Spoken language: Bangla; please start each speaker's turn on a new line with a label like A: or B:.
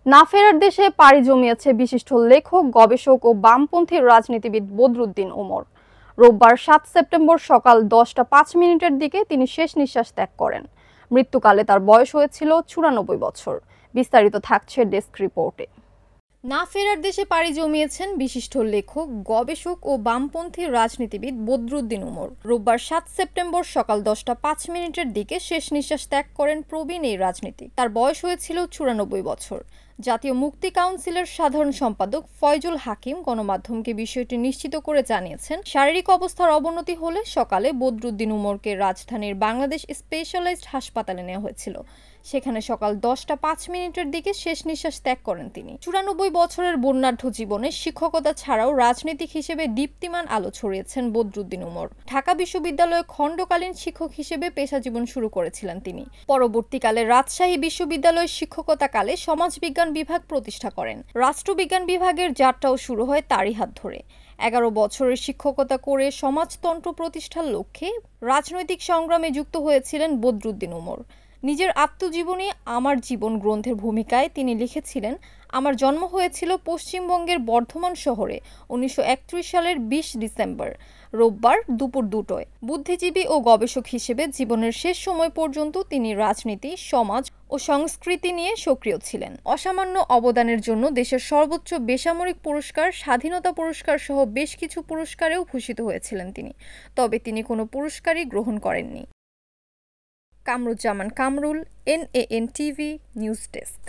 A: না ফেরার দেশে পাড়ি জমিয়েছে বিশিষ্ট লেখক, গবেষক ও বামপন্থী রাজনীতিবিদ বদরুদ্দীন উমর। রোববার ৭ সেপ্টেম্বর সকাল ১০টা ৫ মিনিটের দিকে তিনি শেষ নিঃশ্বাস ত্যাগ করেন। মৃত্যুকালে তার বয়স হয়েছিল ৯৪ বছর। বিস্তারিত থাকছে ডেস্ক রিপোর্টে। না ফেরার দেশে পাড়ি জমিয়েছেন বিশিষ্ট লেখক, গবেষক ও বামপন্থী রাজনীতিবিদ বদরুদ্দীন উমর। রোববার ৭ সেপ্টেম্বর সকাল ১০টা ৫ মিনিটের দিকে শেষ নিঃশ্বাস ত্যাগ করেন প্রবীণ এই রাজনীতিক। তার বয়স হয়েছিল ৯৪ বছর। জাতীয় মুক্তি কাউন্সিলের সাধারণ সম্পাদক ফয়জুল হাকিম গণমাধ্যমকে বিষয়টি নিশ্চিত করে জানিয়েছেন, শারীরিক অবস্থার অবনতি হলে সকালে বদরুদ্দীন উমরকে রাজধানীর বাংলাদেশ স্পেশালাইজড হাসপাতালে নেওয়া হয়েছিল। সেখানে সকাল ১০টা ৫ মিনিটের দিকে শেষ নিঃশ্বাস ত্যাগ করেন তিনি। ৯৪ বছরের বর্ণাঢ্য জীবনে শিক্ষকতা ছাড়াও রাজনীতিক হিসেবে দীপ্তিমান আলো ছড়িয়েছেন বদরুদ্দীন উমর। ঢাকা বিশ্ববিদ্যালয়ে খণ্ডকালীন শিক্ষক হিসেবে পেশাজীবন শুরু করেছিলেন তিনি। পরবর্তীকালে রাজশাহী বিশ্ববিদ্যালয়ের শিক্ষকতাকালে সমাজবিজ্ঞান বিভাগ প্রতিষ্ঠা করেন। রাষ্ট্রবিজ্ঞান বিভাগের যাত্রাও শুরু হয় তারই হাত ধরে। ১১ বছরের শিক্ষকতা করে সমাজতন্ত্র প্রতিষ্ঠার লক্ষ্যে রাজনৈতিক সংগ্রামে যুক্ত হয়েছিলেন বদরুদ্দীন উমর। নিজের আত্মজীবনী আমার জীবন গ্রন্থের ভূমিকায় তিনি লিখেছিলেন, আমার জন্ম হয়েছিল পশ্চিমবঙ্গের বর্ধমান শহরে ১৯৩১ সালের ২০ ডিসেম্বর রোববার দুপুর ২টোয়। বুদ্ধিজীবী ও গবেষক হিসেবে জীবনের শেষ সময় পর্যন্ত তিনি রাজনীতি, সমাজ ও সংস্কৃতি নিয়ে সক্রিয় ছিলেন। অসামান্য অবদানের জন্য দেশের সর্বোচ্চ বেসামরিক পুরস্কার স্বাধীনতা পুরস্কার সহ বেশ কিছু পুরস্কারেও ভূষিত হয়েছিলেন তিনি। তবে তিনি কোনো পুরস্কারই গ্রহণ করেননি। Kamruzzaman Kamrul, NAN TV, news desk.